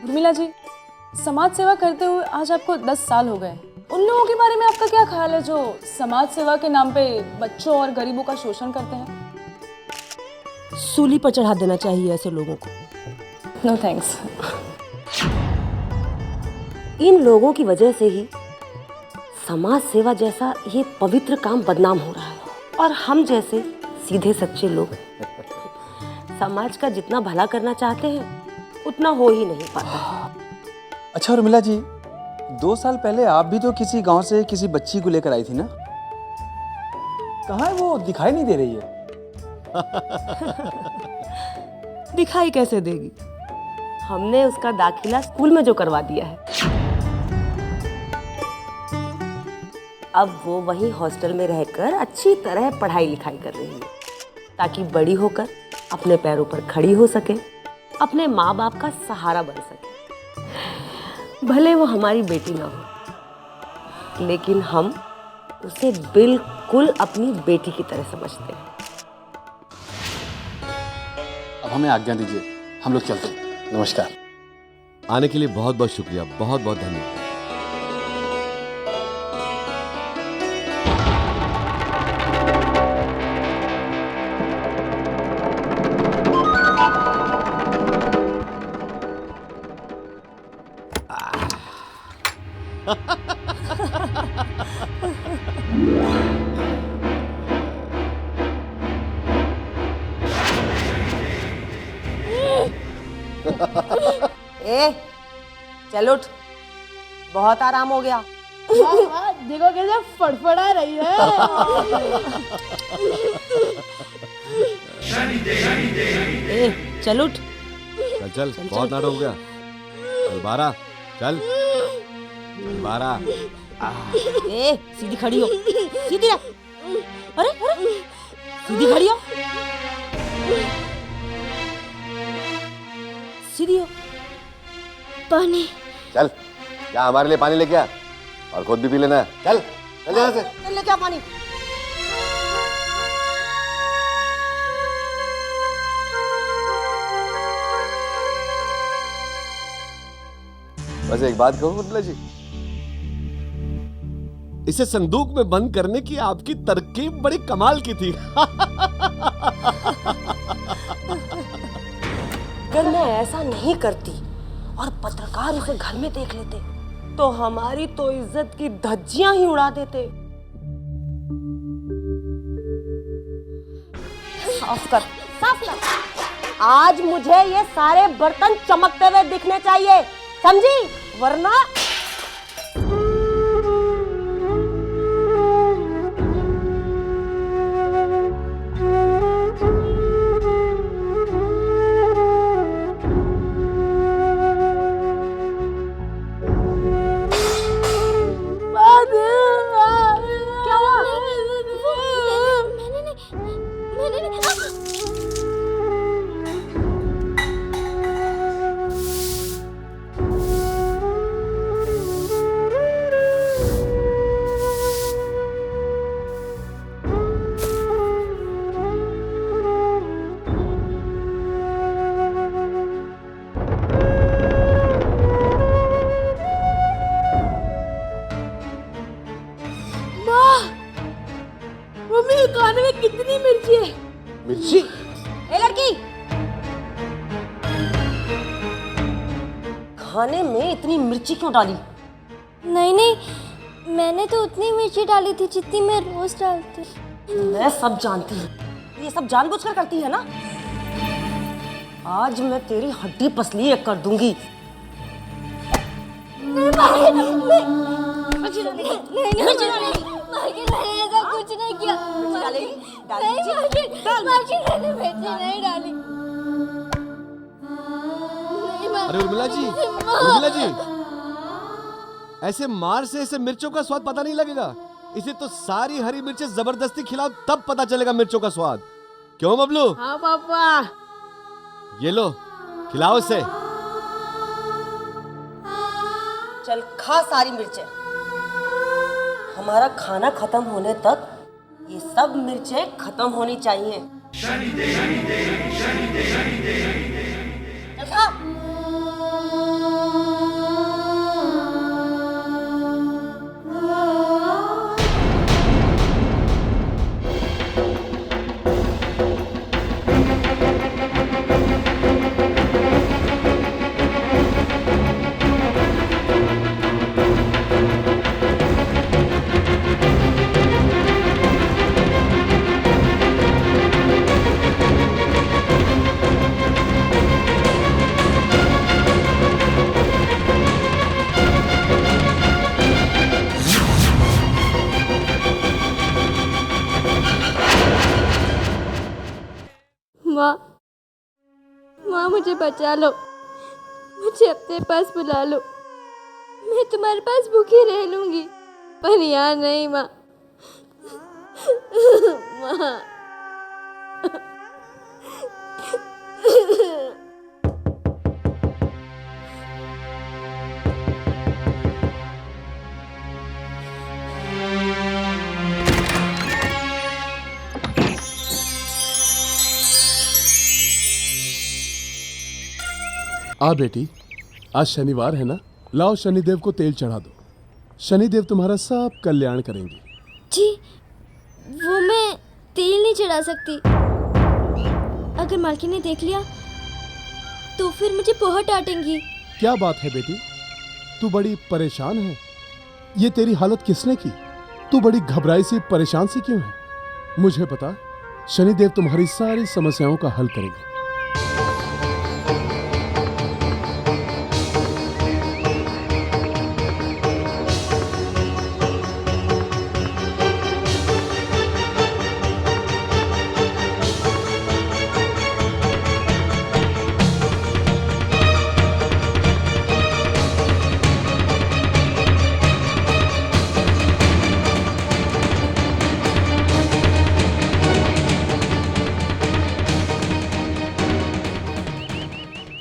उर्मिला जी, समाज सेवा करते हुए आज आपको 10 साल हो गए। उन लोगों के बारे में आपका क्या ख्याल है जो समाज सेवा के नाम पे बच्चों और गरीबों का शोषण करते हैं? सूली पर चढ़ा देना चाहिए ऐसे लोगों को। No thanks. इन लोगों की वजह से ही समाज सेवा जैसा ये पवित्र काम बदनाम हो रहा है और हम जैसे सीधे सच्चे लोग समाज का जितना भला करना चाहते हैं उतना हो ही नहीं पाता। अच्छा उर्मिला जी, 2 साल पहले आप भी तो किसी गांव से किसी बच्ची को लेकर आई थी ना? कहाँ है वो? दिखाई नहीं दे रही है। दिखाई कैसे देगी? हमने उसका दाखिला स्कूल में जो करवा दिया है। अब वो वहीं हॉस्टल में रहकर अच्छी तरह पढ़ाई लिखाई कर रही है ताकि बड़ी होकर अपने पैरों पर खड़ी हो सके, अपने माँ बाप का सहारा बन सके। भले वो हमारी बेटी ना हो, लेकिन हम उसे बिल्कुल अपनी बेटी की तरह समझते हैं। अब हमें आज्ञा दीजिए, हम लोग चलते हैं। नमस्कार। आने के लिए बहुत बहुत शुक्रिया, बहुत बहुत धन्यवाद। ए, चल उठ, बहुत आराम हो गया। देखो कैसे फड़फड़ा रही है। ए, चल उठ। चल बहुत नाटक हो गया। चल 12, चल 12। ए, सीधी खड़ी हो, सीधी रह। अरे अरे, सीधी खड़ी हो, सीधी हो। पानी। चल जा हमारे लिए पानी लेके आ और खुद भी पी लेना। चल चल यहाँ से। चल लेके आ पानी। बस एक बात कहूँ उर्मिला जी, इसे संदूक में बंद करने की आपकी तरकीब बड़ी कमाल की थी। अगर मैं ऐसा नहीं करती और पत्रकार उसे घर में देख लेते तो हमारी तो इज्जत की धज्जियां ही उड़ा देते। साफ कर, साफ कर। आज मुझे ये सारे बर्तन चमकते हुए दिखने चाहिए, समझी? वरना खाने में कितनी मिर्ची है? मिर्ची? ए लड़की, खाने में इतनी मिर्ची क्यों डाली? नहीं नहीं, मैंने तो उतनी मिर्ची डाली थी जितनी मैं रोज डालती। मैं सब जानती हूँ, ये सब जानबूझकर करती है ना। आज मैं तेरी हड्डी पसली एक कर दूंगी। ऐसा कुछ नहीं किया। नहीं डाली। अरे उर्मिला जी, ऐसे मार से ऐसे मिर्चों का स्वाद पता नहीं लगेगा। इसे तो सारी हरी मिर्चें जबरदस्ती खिलाओ तब पता चलेगा मिर्चों का स्वाद। क्यों बबलू? हाँ पापा। ये लो, खिलाओ इसे। चल खा सारी मिर्चें। हमारा खाना खत्म होने तक ये सब मिर्चें खत्म होनी चाहिए। चल खा। माँ, माँ मुझे बचा लो, मुझे अपने पास बुला लो। मैं तुम्हारे पास भूखी रह लूंगी, पर यहाँ नहीं माँ। माँ। आ बेटी, आज शनिवार है ना, लाओ शनिदेव को तेल चढ़ा दो। शनिदेव तुम्हारा सब कल्याण करेंगे। जी, वो मैं तेल नहीं चढ़ा सकती। अगर मालकिन ने देख लिया तो फिर मुझे बहुत डांटेंगी। क्या बात है बेटी, तू बड़ी परेशान है? ये तेरी हालत किसने की? तू बड़ी घबराई सी परेशान सी क्यों है? मुझे बता, शनिदेव तुम्हारी सारी समस्याओं का हल करेंगे।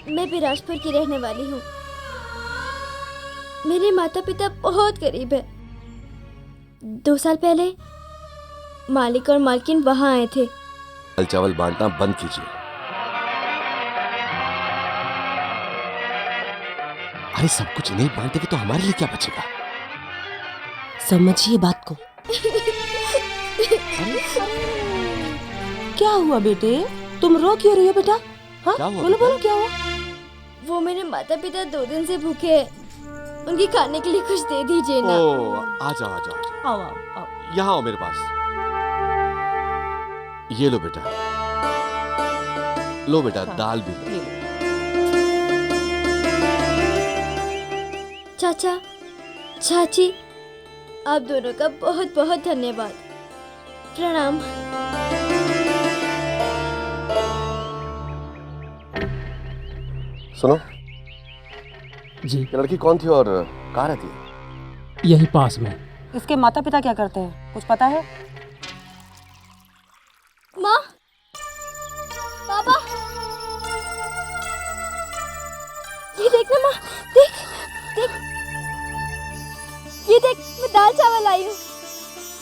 मैं बिराजपुर की रहने वाली हूँ। मेरे माता पिता बहुत गरीब है। 2 साल पहले मालिक और मालकिन वहाँ आए थे। दाल चावल बांटना बंद कीजिए। अरे सब कुछ नहीं बांटेगी तो हमारे लिए क्या बचेगा? समझिए बात को। क्या हुआ बेटे, तुम रो क्यों रही हो बेटा? हाँ, क्या हुआ बोलो बेटा? बोलो, क्या हुआ? वो मेरे माता पिता 2 दिन से भूखे हैं। उनके खाने के लिए कुछ दे दीजिए ना। ओ, आ जाओ आ जाओ आ जाओ। आओ आओ आओ। यहाँ आओ मेरे पास। ये लो बेटा, लो बेटा, दाल भी लो। ये लो। चाचा, चाची, आप दोनों का बहुत बहुत धन्यवाद। प्रणाम। सुनो, जी, ये लड़की कौन थी और कहाँ रहती है? यही पास में। इसके माता पिता क्या करते हैं, कुछ पता है? माँ, पापा, ये देख ना माँ, देख देख, ये देख, मैं दाल चावल लाई हूँ।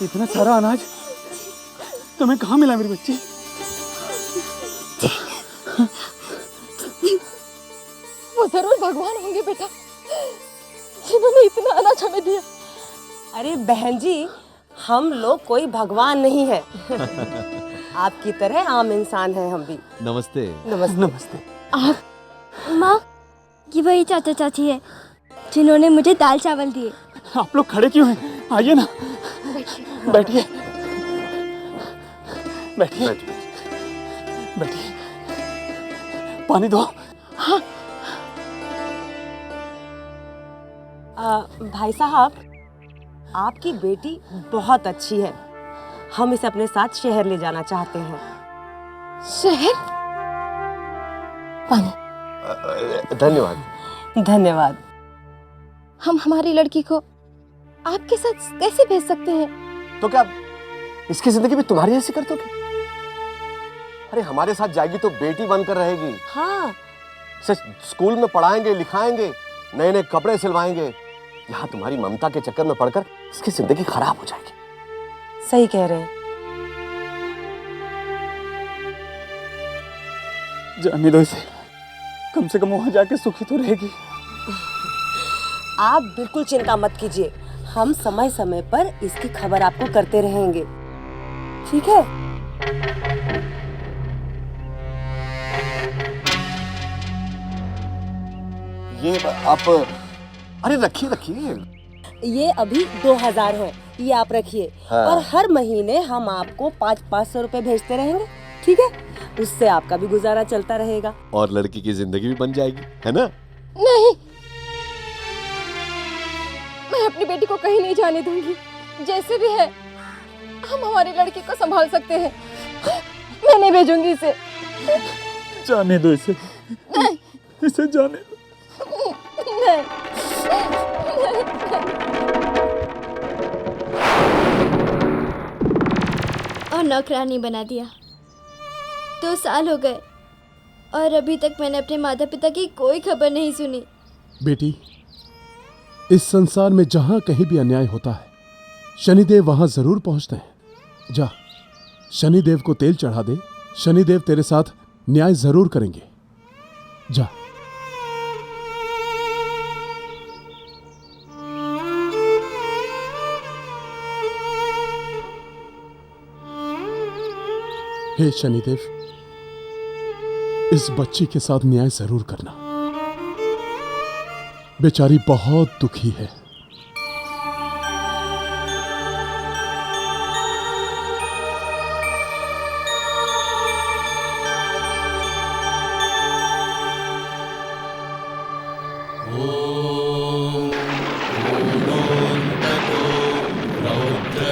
इतना सारा अनाज तुम्हें कहाँ मिला मेरी बच्ची? वो जरूर भगवान होंगे बेटा, जिन्होंने इतना अनाज हमें दिया। अरे बहन जी, हम लोग कोई भगवान नहीं है। आपकी तरह आम इंसान है हम भी। नमस्ते। नमस्ते। नमस्ते। आप माँ, ये वही चाचा चाची है जिन्होंने मुझे दाल चावल दिए। आप लोग खड़े क्यों हैं? आइए ना, बैठिए बैठिए बैठिए, पानी दो। भाई साहब, आपकी बेटी बहुत अच्छी है। हम इसे अपने साथ शहर ले जाना चाहते हैं। शहर? पानी। धन्यवाद। धन्यवाद। हम हमारी लड़की को आपके साथ कैसे भेज सकते हैं? तो क्या इसकी जिंदगी भी तुम्हारी ऐसी कर दोगे? अरे हमारे साथ जाएगी तो बेटी बनकर रहेगी। हाँ, इसे स्कूल में पढ़ाएंगे, लिखाएंगे, नए नए कपड़े सिलवाएंगे। यहाँ तुम्हारी ममता के चक्कर में पड़कर इसकी जिंदगी खराब हो जाएगी। सही कह रहे हैं। जाने दो इसे, कम से कम वहां जाके सुखी तो रहेगी। आप बिल्कुल चिंता मत कीजिए, हम समय समय पर इसकी खबर आपको करते रहेंगे, ठीक है? ये आप, अरे रखिए रखिए। ये अभी 2000 है, ये आप रखिए। हाँ। और हर महीने हम आपको 500-500 रुपए भेजते रहेंगे, ठीक है? उससे आपका भी गुजारा चलता रहेगा। और लड़की की जिंदगी भी बन जाएगी, है ना? नहीं, मैं अपनी बेटी को कहीं नहीं जाने दूंगी। जैसे भी है, हम हमारी लड़की को संभाल सकते हैं। मैं नहीं भेजूंगी इसे। जाने दो इसे, इसे जाने दो। और नौकरानी बना दिया। 2 साल हो गए और अभी तक मैंने अपने माता पिता की कोई खबर नहीं सुनी। बेटी, इस संसार में जहां कहीं भी अन्याय होता है, शनिदेव वहां जरूर पहुंचते हैं। जा, शनिदेव को तेल चढ़ा दे। शनिदेव तेरे साथ न्याय जरूर करेंगे। जा। हे शनिदेव, इस बच्ची के साथ न्याय जरूर करना। बेचारी बहुत दुखी है।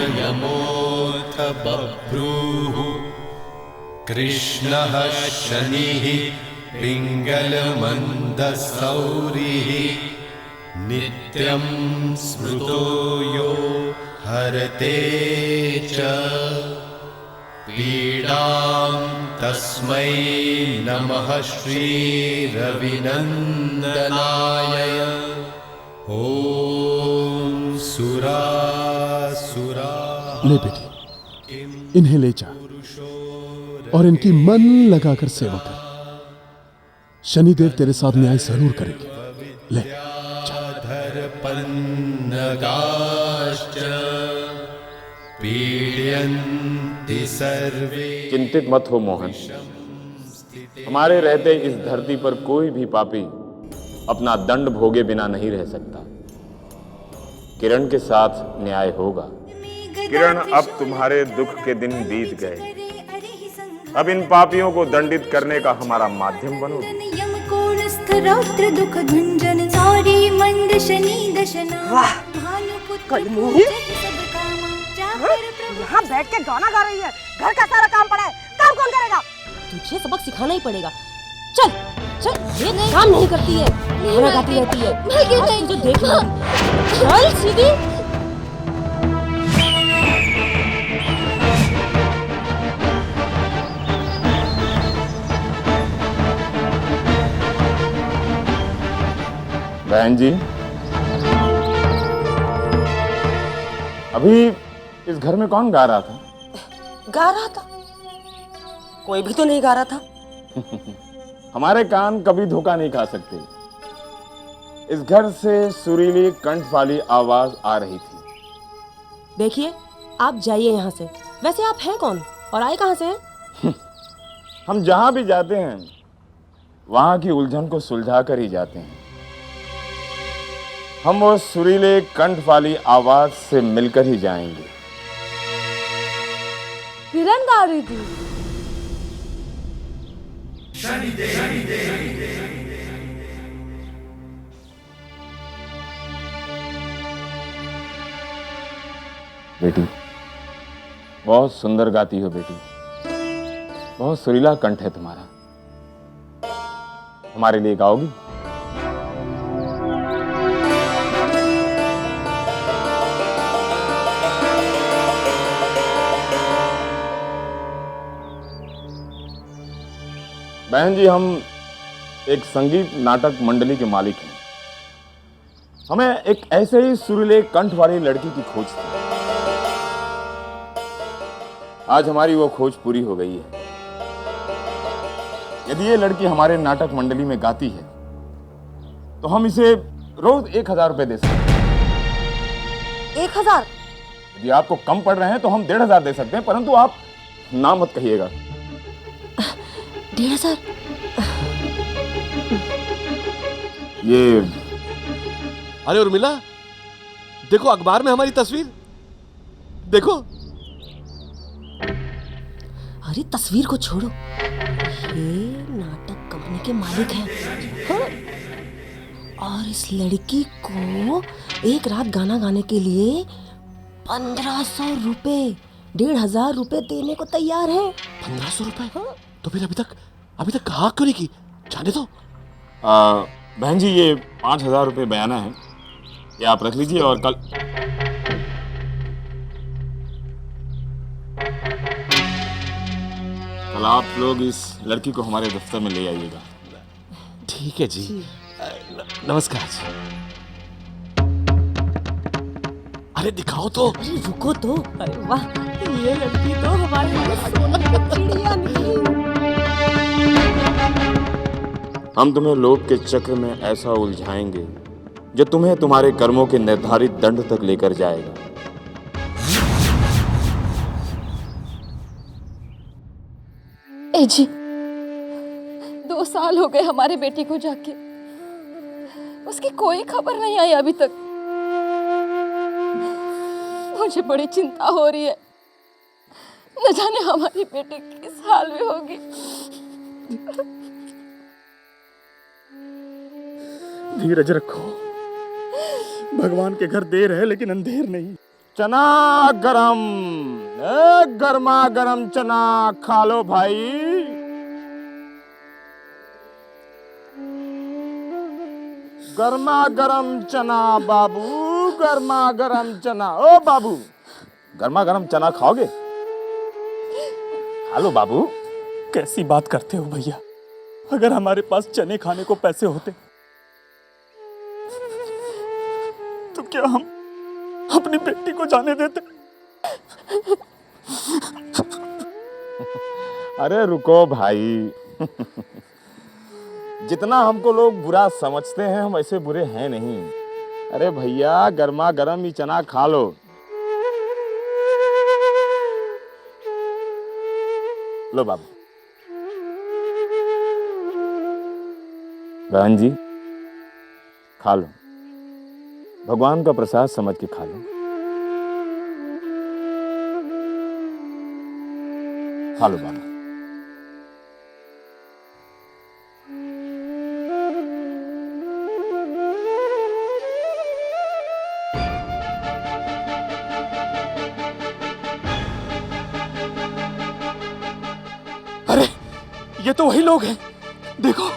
रौद्रयमोऽथ बभ्रूः कृष्णः शनिः पिङ्गलमन्दसौरिः नित्यं स्मृतो यो हरते च पीडां तस्मै नमः श्रीरविनन्दनाय। ॐ सुरासुरा। ले बेटी, इन्हें ले जा और इनकी मन लगाकर सेवा कर। शनिदेव तेरे साथ न्याय जरूर करेंगे। ले पन्नगाश्च पीड्यन्ति सर्वे। चिंतित मत हो मोहन, हमारे रहते इस धरती पर कोई भी पापी अपना दंड भोगे बिना नहीं रह सकता। किरण के साथ न्याय होगा। किरण, अब तुम्हारे दुख के दिन बीत गए। अब इन पापियों को दंडित करने का हमारा माध्यम बनो। वाह, कलमुही यहाँ बैठ के गाना गा रही है। घर का सारा काम पड़ा है, काम कौन करेगा? तुझे सबक सिखाना ही पड़ेगा। चल चल, ये काम नहीं करती है, गाना गाती रहती है। आज तुझे देख लूंगी। चल सीधी। बहन जी, अभी इस घर में कौन गा रहा था? गा रहा था? कोई भी तो नहीं गा रहा था। हमारे कान कभी धोखा नहीं खा सकते। इस घर से सुरीली कंठ वाली आवाज आ रही थी। देखिए, आप जाइए यहाँ से। वैसे आप हैं कौन और आए कहाँ से हैं? हम जहां भी जाते हैं वहां की उलझन को सुलझा कर ही जाते हैं। हम वो सुरीले कंठ वाली आवाज से मिलकर ही जाएंगे। किरण गा रही थी। बेटी, बहुत सुंदर गाती हो बेटी। बहुत सुरीला कंठ है तुम्हारा। हमारे लिए गाओगी? बहन जी, हम एक संगीत नाटक मंडली के मालिक हैं। हमें एक ऐसे ही सुरीले कंठ वाली लड़की की खोज थी। आज हमारी वो खोज पूरी हो गई है। यदि ये लड़की हमारे नाटक मंडली में गाती है तो हम इसे रोज 1000 रुपए दे सकते हैं। 1000? यदि आपको कम पड़ रहे हैं तो हम 1500 दे सकते हैं, परंतु आप ना मत कहिएगा। 1500? ये अरे उर्मिला, देखो अखबार में हमारी तस्वीर देखो। अरे तस्वीर को छोड़ो, ये नाटक कंपनी के मालिक हैं। हाँ? और इस लड़की को एक रात गाना गाने के लिए 1500 रुपए, 1500 रुपए देने को तैयार है। 1500 रुपए? हाँ? तो फिर अभी तक अभी तक कहा क्यों नहीं की? जाने दो। बहन जी, ये 5,000 रुपये बयाना है, ये आप रख लीजिए और कल आप लोग इस लड़की को हमारे दफ्तर में ले आइएगा। ठीक है जी। नमस्कार जी। अरे दिखाओ तो। अरे रुको तो। अरे वाह, ये लड़की तो हमारे लिए सोने की चिड़िया निकली। हम तुम्हें लोभ के चक्र में ऐसा उलझाएंगे जो तुम्हें तुम्हारे कर्मों के निर्धारित दंड तक लेकर जाएगा। ए जी, 2 साल हो गए हमारे बेटी को जाके, उसकी कोई खबर नहीं आई अभी तक। मुझे बड़ी चिंता हो रही है, न जाने हमारी बेटी किस हाल में होगी। धीरज रखो, भगवान के घर देर है लेकिन अंधेर नहीं। चना गरम, गर्मा गरम चना खा लो भाई। गर्मा गरम चना बाबू, गर्मा गरम चना। ओ बाबू, गर्मा गरम चना खाओगे? खा लो बाबू। कैसी बात करते हो भैया, अगर हमारे पास चने खाने को पैसे होते तो क्या हम अपनी बेटी को जाने देते? अरे रुको भाई। जितना हमको लोग बुरा समझते हैं, हम ऐसे बुरे हैं नहीं। अरे भैया, गर्मा गर्म ही चना खा लो। लो बाबू। बहन जी, खा लो, भगवान का प्रसाद समझ के खा लो। खा लो बाबू। अरे ये तो वही लोग हैं, देखो।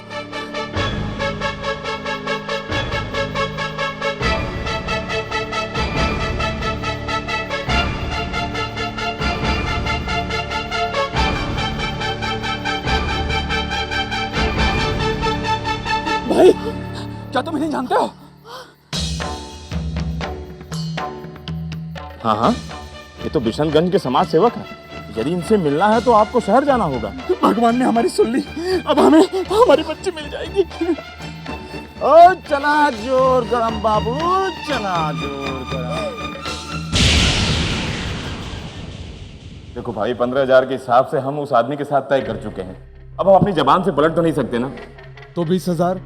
भाई, क्या तुम इन्हें जानते हो? हाँ हाँ, ये तो बिशनगंज के समाज सेवक हैं। यदि इनसे मिलना है तो आपको शहर जाना होगा। भगवान ने हमारी सुन ली, अब हमें हमारी बच्ची मिल जाएगी। ओ चना जोर गरम बाबू, चना जोर गरम। देखो भाई, 15,000 के हिसाब से हम उस आदमी के साथ तय कर चुके हैं। अब हम अपनी जबान से पलट तो नहीं सकते ना। तो 20,000?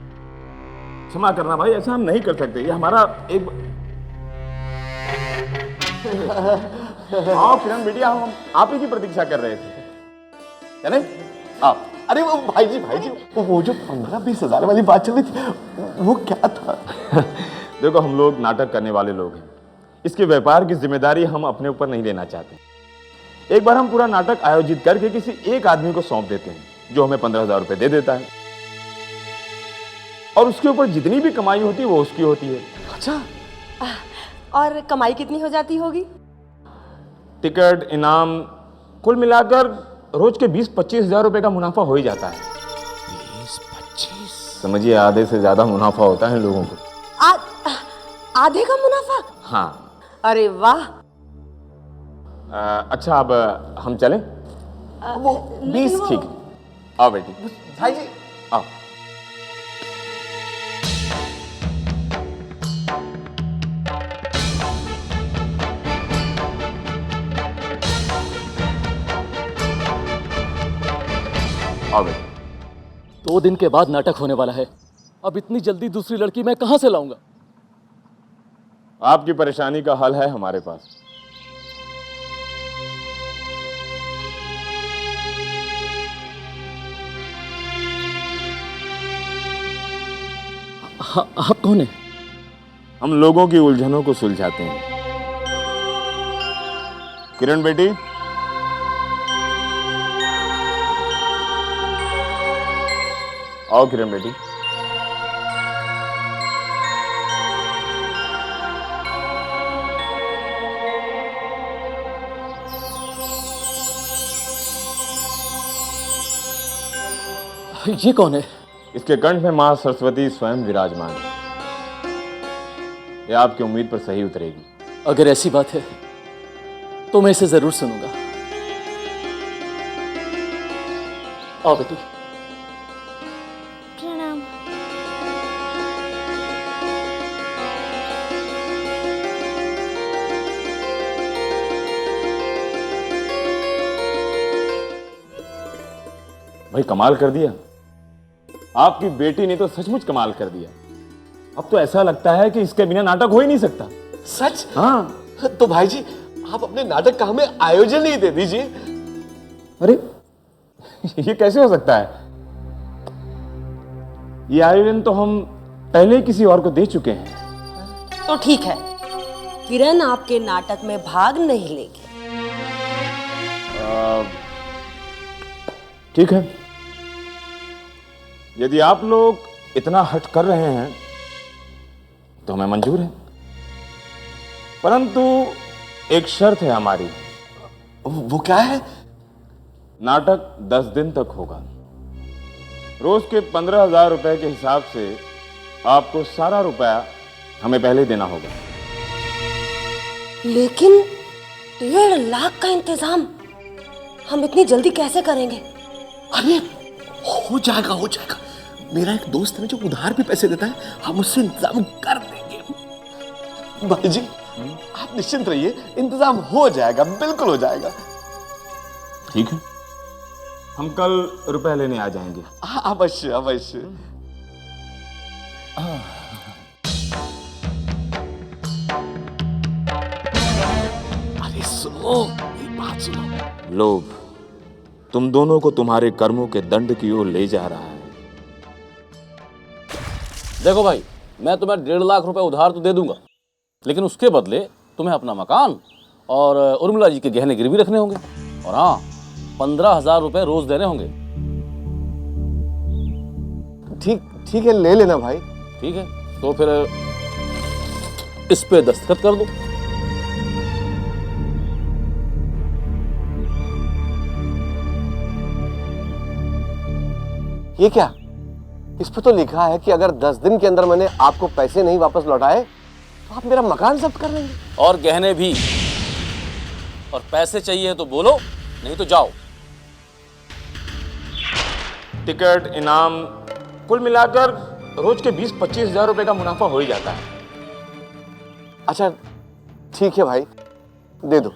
क्षमा करना भाई, ऐसा हम नहीं कर सकते। ये हमारा एक आओ किरण बेटिया, हम आप ही की प्रतीक्षा कर रहे थे। चले आओ। अरे वो भाई जी, वो जो 15-20 हजार वाली बात चल रही थी, वो क्या था? देखो, हम लोग नाटक करने वाले लोग हैं। इसके व्यापार की जिम्मेदारी हम अपने ऊपर नहीं लेना चाहते। एक बार हम पूरा नाटक आयोजित करके किसी एक आदमी को सौंप देते हैं, जो हमें 15,000 रुपए दे देता है, और उसके ऊपर जितनी भी कमाई होती है वो उसकी होती है। अच्छा, और कमाई कितनी हो जाती होगी? टिकट, इनाम, कुल मिलाकर रोज के 20-25 हजार रुपए का मुनाफा हो ही जाता है। 20-25? समझिए, आधे से ज्यादा मुनाफा होता है लोगों को। आधे का मुनाफा? हाँ। अरे वाह। अच्छा, अब हम चलें? वो 20 ठीक है। आओ बेटी। भाई जी, आओ। आओ बेटी। 2 दिन के बाद नाटक होने वाला है, अब इतनी जल्दी दूसरी लड़की मैं कहां से लाऊंगा? आपकी परेशानी का हल है हमारे पास। आप कौन है? हम लोगों की उलझनों को सुलझाते हैं। किरण बेटी, आओ किरण बेटी। ये कौन है? इसके कंठ में मां सरस्वती स्वयं विराजमान है। यह आपकी उम्मीद पर सही उतरेगी। अगर ऐसी बात है तो मैं इसे जरूर सुनूंगा। आओ बेटी। प्रणाम। भाई कमाल कर दिया, आपकी बेटी ने तो सचमुच कमाल कर दिया। अब तो ऐसा लगता है कि इसके बिना नाटक हो ही नहीं सकता। सच? हाँ। तो भाई जी आप अपने नाटक का हमें आयोजन ही दे दीजिए। अरे ये कैसे हो सकता है? ये आयोजन तो हम पहले ही किसी और को दे चुके हैं। तो ठीक है, किरण आपके नाटक में भाग नहीं लेगी। ठीक है, यदि आप लोग इतना हट कर रहे हैं तो हमें मंजूर है, परंतु एक शर्त है हमारी। वो क्या है? नाटक 10 दिन तक होगा। रोज के 15,000 रुपए के हिसाब से आपको सारा रुपया हमें पहले देना होगा। लेकिन 1.5 लाख का इंतजाम हम इतनी जल्दी कैसे करेंगे? अरे हो जाएगा हो जाएगा। मेरा एक दोस्त है जो उधार भी पैसे देता है, हम उससे इंतजाम कर देंगे। भाई जी आप निश्चिंत रहिए, इंतजाम हो जाएगा, बिल्कुल हो जाएगा। ठीक है, हम कल रुपए लेने आ जाएंगे। अवश्य अवश्य। अरे सुनो, मेरी बात सुनो। लोभ तुम दोनों को तुम्हारे कर्मों के दंड की ओर ले जा रहा है। देखो भाई, मैं तुम्हें 1.5 लाख रुपए उधार तो दे दूंगा, लेकिन उसके बदले तुम्हें अपना मकान और उर्मिला जी के गहने गिरवी रखने होंगे। और हाँ, 15,000 रुपए रोज देने होंगे। ठीक है, ले लेना भाई। ठीक है, तो फिर इस पे दस्तखत कर दो। ये क्या? इस पे तो लिखा है कि अगर 10 दिन के अंदर मैंने आपको पैसे नहीं वापस लौटाए तो आप मेरा मकान जब्त कर लेंगे। और गहने भी। और पैसे चाहिए तो बोलो, नहीं तो जाओ। टिकट, इनाम, कुल मिलाकर रोज के 20-25 हजार रुपए का मुनाफा हो ही जाता है। अच्छा ठीक है भाई, दे दो।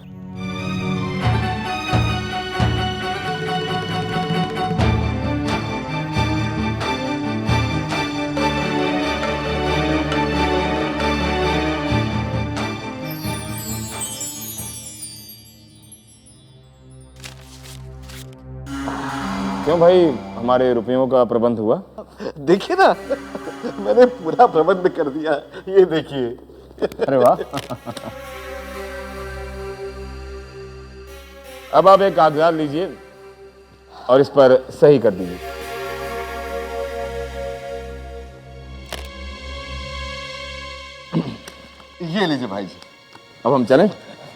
क्यों भाई, हमारे रुपयों का प्रबंध हुआ? देखिए ना, मैंने पूरा प्रबंध कर दिया। ये देखिए। अरे वाह। अब आप एक कागजात लीजिए और इस पर सही कर दीजिए। ये लीजिए भाई जी। अब हम चलें?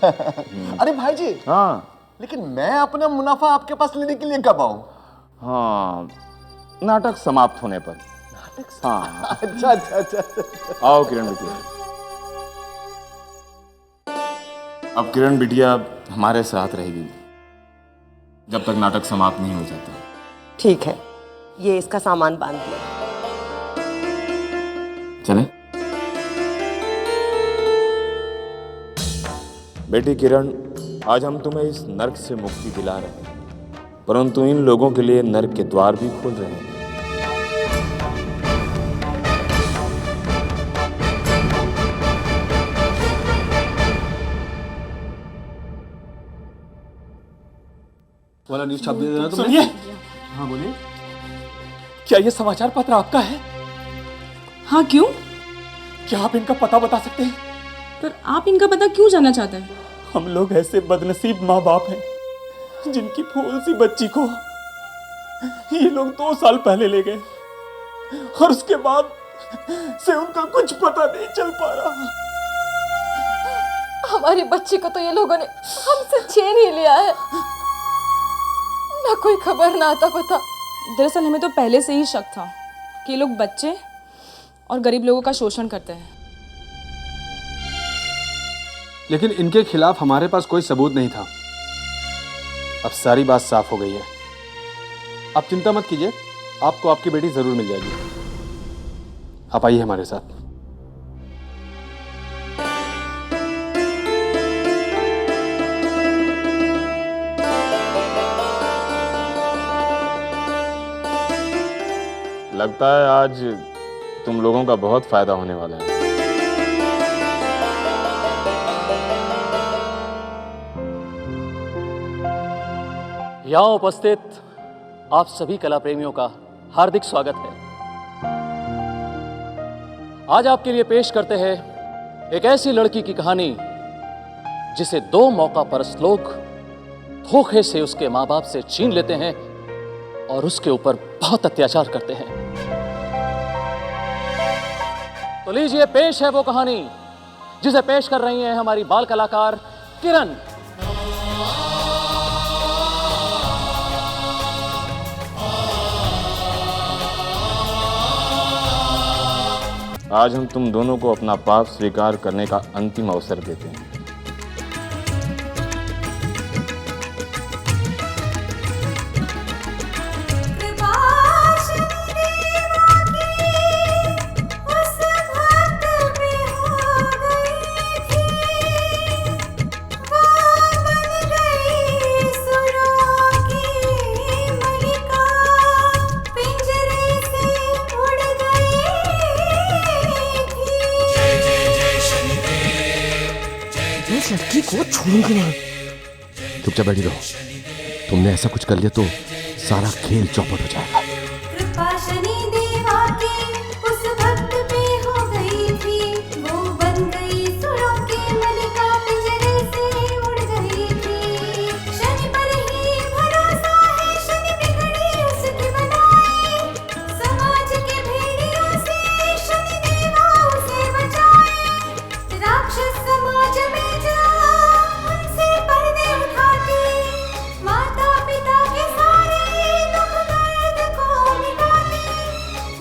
अरे भाई जी, हाँ लेकिन मैं अपना मुनाफा आपके पास लेने के लिए कब आऊं? हाँ, नाटक समाप्त होने पर। हाँ। अच्छा। आओ किरण बिटिया। अब किरण बिटिया हमारे साथ रहेगी जब तक नाटक समाप्त नहीं हो जाता। ठीक है, ये इसका सामान बांध दिया। चलें? बेटी किरण, आज हम तुम्हें इस नर्क से मुक्ति दिला रहे हैं, परंतु इन लोगों के लिए नर्क के द्वार भी खोल रहे हैं। वाला न्यूज़ छाप दे देना तुमने। सुनिए, हाँ बोलिए। क्या ये समाचार पत्र आपका है? हाँ क्यों? क्या आप इनका पता बता सकते हैं? पर आप इनका पता क्यों जानना चाहते हैं? हम लोग ऐसे बदनसीब माँ बाप हैं जिनकी फूल सी बच्ची को ये लोग 2 साल पहले ले गए। और उसके बाद से उनका कुछ पता नहीं चल पा रहा। हमारी बच्ची को तो ये लोगों ने हमसे छीन ही लिया है। ना कोई खबर ना आता पता। दरअसल हमें तो पहले से ही शक था कि ये लोग बच्चे और गरीब लोगों का शोषण करते हैं। लेकिन इनके खिलाफ हमारे पास कोई सबूत नहीं था। अब सारी बात साफ हो गई है। आप चिंता मत कीजिए, आपको आपकी बेटी जरूर मिल जाएगी। आप आइए हमारे साथ। लगता है आज तुम लोगों का बहुत फायदा होने वाला है। यहाँ उपस्थित आप सभी कला प्रेमियों का हार्दिक स्वागत है। आज आपके लिए पेश करते हैं एक ऐसी लड़की की कहानी जिसे 2 मौका परस्त लोग धोखे से उसके माँ बाप से छीन लेते हैं और उसके ऊपर बहुत अत्याचार करते हैं। तो लीजिए, पेश है वो कहानी जिसे पेश कर रही हैं हमारी बाल कलाकार किरण। आज हम तुम दोनों को अपना पाप स्वीकार करने का अंतिम अवसर देते हैं। लड़की को छोड़ूंगी नहीं। चुपचाप बैठी रहो। तुमने ऐसा कुछ कर लिया तो सारा खेल चौपट हो जाएगा। कृपा शनि देवा की उस भक्त पे हो गई थी, वो बन गई सुरों की मलिका, पिंजरे से उड़ गई थी। शनि पर ही भरोसा है, शनि बिगड़ी उसकी बनाए, समाज के भेड़ियों से शनि देवा उसे बचाए। राक्षस समाज में जा उनसे पर्दे उठाती, माता पिता के सारे दुख दर्द को मिटाती,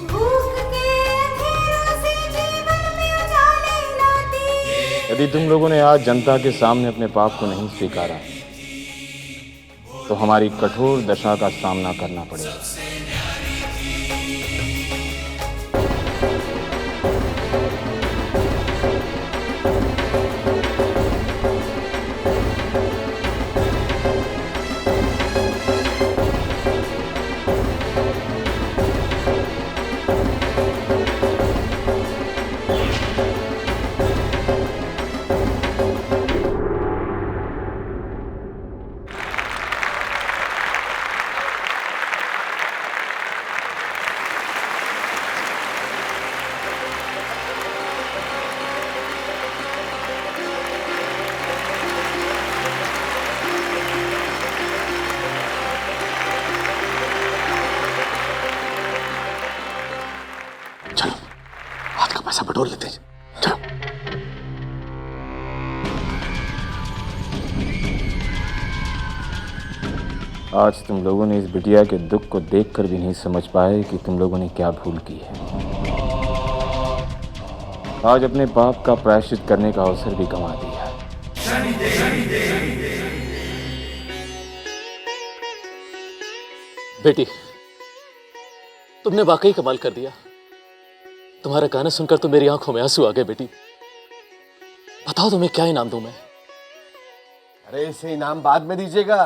भूख के अंधेरों से जीवन में उजाले लाती। यदि तुम लोगों ने आज जनता के सामने अपने पाप को नहीं स्वीकारा तो हमारी कठोर दशा का सामना करना पड़ेगा। चलो, हाथ का पैसा बटोर लेते हैं। चलो। आज तुम लोगों ने इस बिटिया के दुख को देखकर भी नहीं समझ पाए कि तुम लोगों ने क्या भूल की है। आज अपने पाप का प्रायश्चित करने का अवसर भी गंवा दिया। बेटी, तुमने वाकई कमाल कर दिया। तुम्हारा गाना सुनकर तो मेरी आंखों में आंसू आ गए। बेटी, बताओ तुम्हें क्या इनाम दूं मैं? अरे इसे इनाम बाद में दीजिएगा,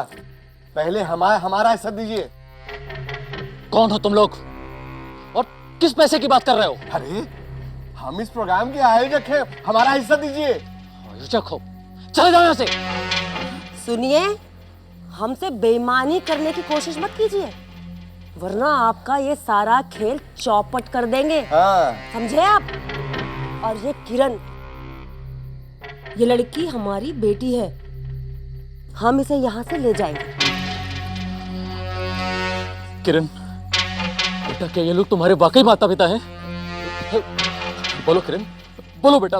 पहले हमारा हिस्सा दीजिए। कौन हो तुम लोग और किस पैसे की बात कर रहे हो? अरे हम इस प्रोग्राम के आयोजक हैं, हमारा हिस्सा दीजिए। आयोजक हो? चले जाओ यहाँ से। सुनिए, हमसे बेईमानी करने की कोशिश मत कीजिए, वरना आपका ये सारा खेल चौपट कर देंगे। समझे आप? और ये किरण, ये लड़की हमारी बेटी है, हम इसे यहाँ से ले जाएंगे। किरण, बेटा क्या ये लोग तुम्हारे वाकई माता पिता हैं? बोलो किरण, बोलो बेटा,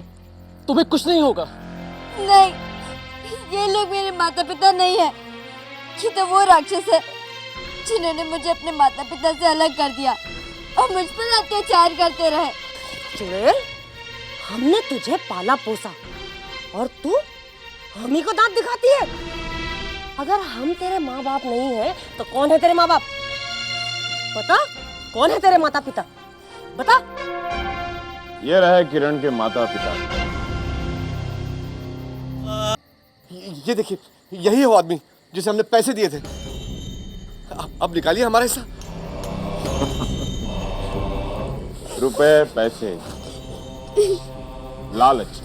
तुम्हें कुछ नहीं होगा। नहीं, ये लोग मेरे माता पिता नहीं है। ये तो वो राक्षस है जिन्होंने मुझे अपने माता पिता से अलग कर दिया और मुझ पर अत्याचार करते रहे। चुड़ैल, हमने तुझे पाला पोसा और तू हम ही को दांत दिखाती है। अगर हम तेरे माँ बाप नहीं है तो कौन है तेरे माँ बाप? बता, कौन है तेरे माता पिता? बता। ये रहे किरण के माता पिता। ये देखिए, यही है वो आदमी जिसे हमने पैसे दिए थे। अब निकालिए हमारा हिस्सा। रुपए, पैसे, लालच।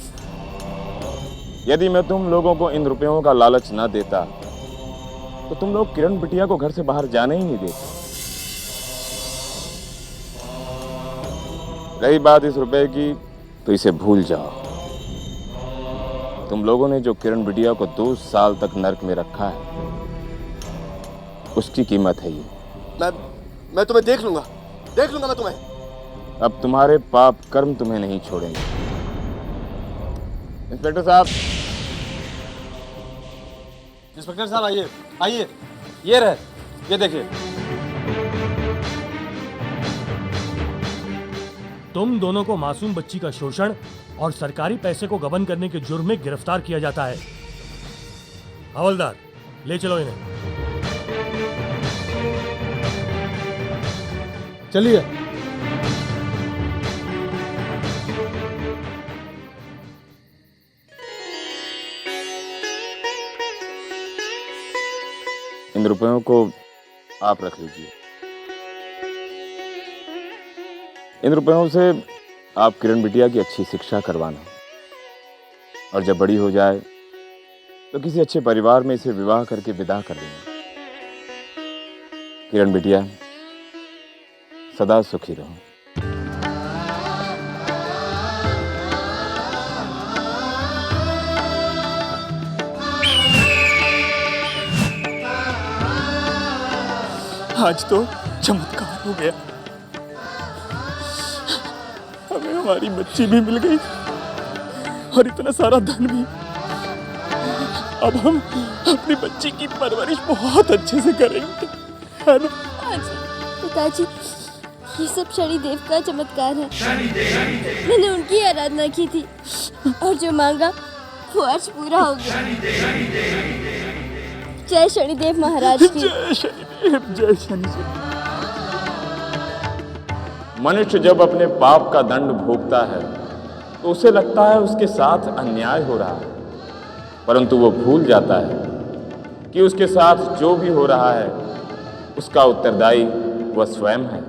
यदि मैं तुम लोगों को इन रुपयों का लालच न देता तो तुम लोग किरण बिटिया को घर से बाहर जाने ही नहीं देते। रही बात इस रुपए की, तो इसे भूल जाओ। तुम लोगों ने जो किरण बिटिया को 2 साल तक नर्क में रखा है, उसकी कीमत है ये। मैं तुम्हें देख लूंगा मैं तुम्हें। अब तुम्हारे पाप कर्म तुम्हें नहीं छोड़ेंगे। इंस्पेक्टर साहब, इंस्पेक्टर साहब आइए, आइए, ये रहे, ये देखिए। तुम दोनों को मासूम बच्ची का शोषण और सरकारी पैसे को गबन करने के जुर्म में गिरफ्तार किया जाता है। हवलदार, ले चलो इन्हें। चलिए। इन रुपयों को आप रख लीजिए। इन रुपयों से आप किरण बिटिया की अच्छी शिक्षा करवाना, और जब बड़ी हो जाए तो किसी अच्छे परिवार में इसे विवाह करके विदा कर देना। किरण बिटिया, सदा सुखी रहो। आज तो चमत्कार हो गया, हमें हमारी बच्ची भी मिल गई और इतना सारा धन भी। अब हम अपनी बच्ची की परवरिश बहुत अच्छे से करेंगे, है ना? पिताजी, ये सब शनिदेव का चमत्कार है। मैंने उनकी आराधना की थी और जो मांगा वो आज पूरा हो गया। जय शनिदेव महाराज की। जय शनिदेव, जय शनिदेव। मनुष्य जब अपने पाप का दंड भोगता है तो उसे लगता है उसके साथ अन्याय हो रहा है, परंतु वो भूल जाता है कि उसके साथ जो भी हो रहा है उसका उत्तरदायी वह स्वयं है।